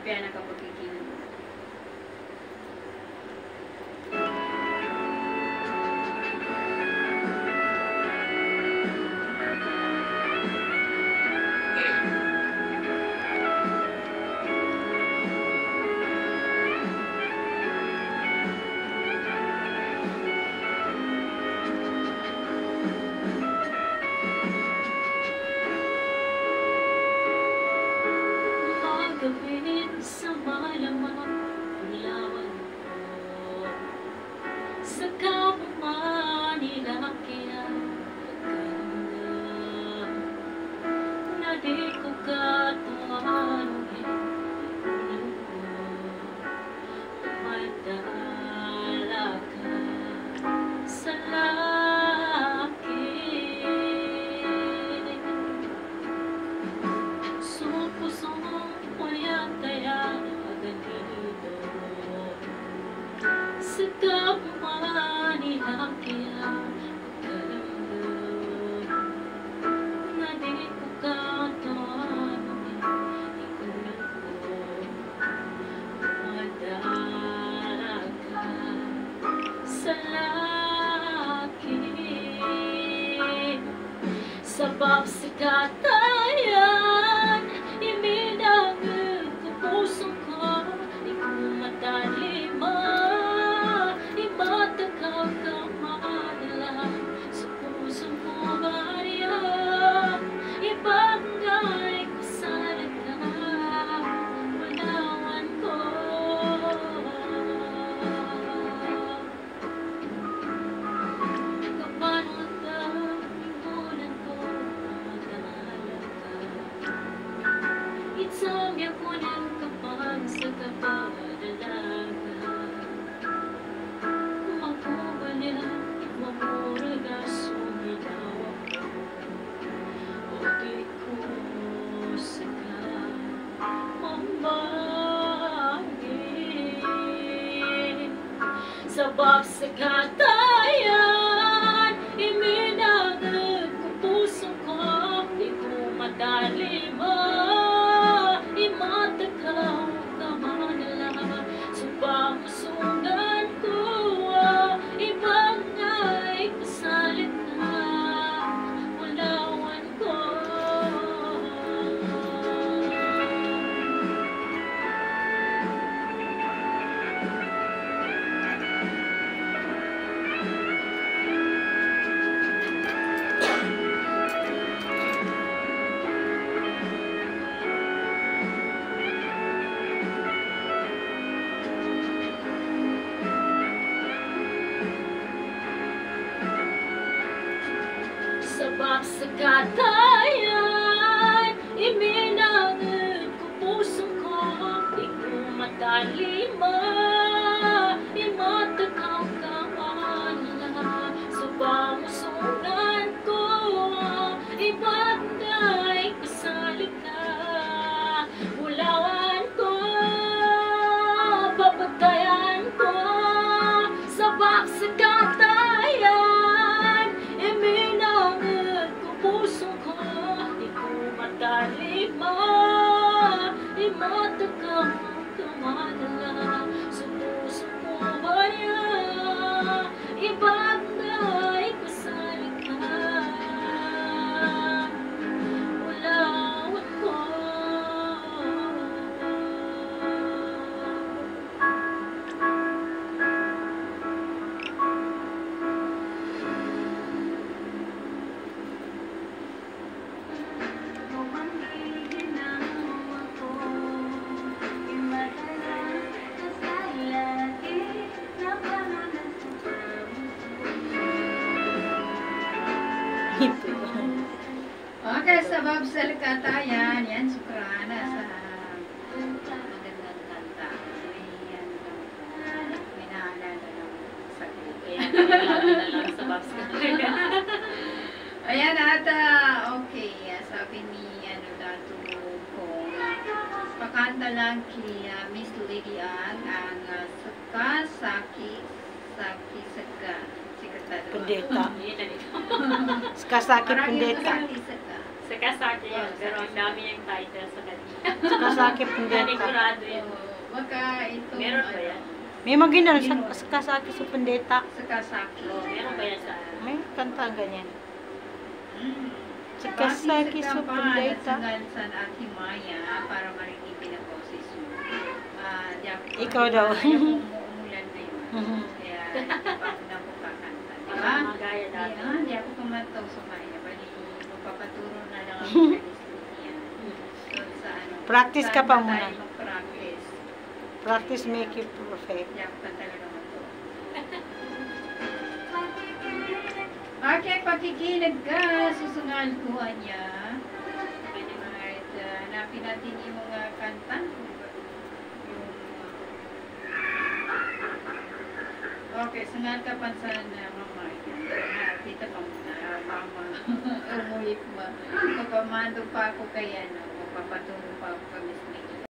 prepare na kapag kikinig. Gawin sa malamang pulawan ko sa kapaman nilaki ang pagkanda na di ko katawanuhin ikunin ko tumadala ka sa laki supusong kaya ganito sa kapaman nilaki ang pagkaramdam na di ko katawanuhin ikunin ko tumadala ka sa laki sa pagsikatayan iminangin ko puso ko di ko matalima imatakaw ka madala sa puso ko Maria ibangay ko sa laga walawan ko kapag magkabimulan ko madala ka itsamya ko ng kapag sa kapadalaga kung ako ba niya mamuraga sumilaw ako o di ko saka mambagin sa pagsikatayan iminagad ko puso ko di ko matalima imatakaw ka manala sa pangsungan ko ibangay ko sa likha walawan ko sa pagsikatayan iminangin ko puso ko di ko matalima imatakaw ka manala sa pamusungan ko ibangay ko sa likha ulawan ko papatayan ko sa pagsikatayan iminangin ko puso ko di ko matalima imatakaw ka madala sa puso ko Maria ibangay ko sa likha walawan ko Okay, sa Babsal Katayan, yan, Sukrana sa magandang kanta. May naalala ng sakit. Ayan, nalala na lang sa Babsal. Ayan, at okay, sabi ni Dato ko, pakanta lang kay Miss Lady Ann ang Sakasaki Pendeta. Sakasaki Pendeta. Sakasaki yun, pero ang dami yung title sa kanila. Sakasaki Pendeta. Nanigurado yan. Baka itong Meron ba yan? May maginan sa Sakasaki sa Pendeta. Sakasaki. Meron ba yan sa... May kanta ganyan. Mm. Sakasaki sa Pendeta. Sa aking maya para marinig pinaboses mo. Ikaw daw. Umuulan na yun. Mhm. Kaya hindi pa ako na po kakanta. Diba? Magaya dati. Hindi ako kumantaw sa maya. Bali, magpapaturo na lang ako sa niya. So, sa ano. Practice ka pa saan muna. tayo mag-practice? Practice make you perfect. Hindi ako pa talaga magto. Okay, pakikinig ka. Susungan ko niya. Alright, hanapin natin yung mga kanta. Okay, sungan ka pa sa mama. Tita pa muna. Mama. Umulit ba? Magpamando pa ako kay ano. Magpapaturo pa ako kay Miss May.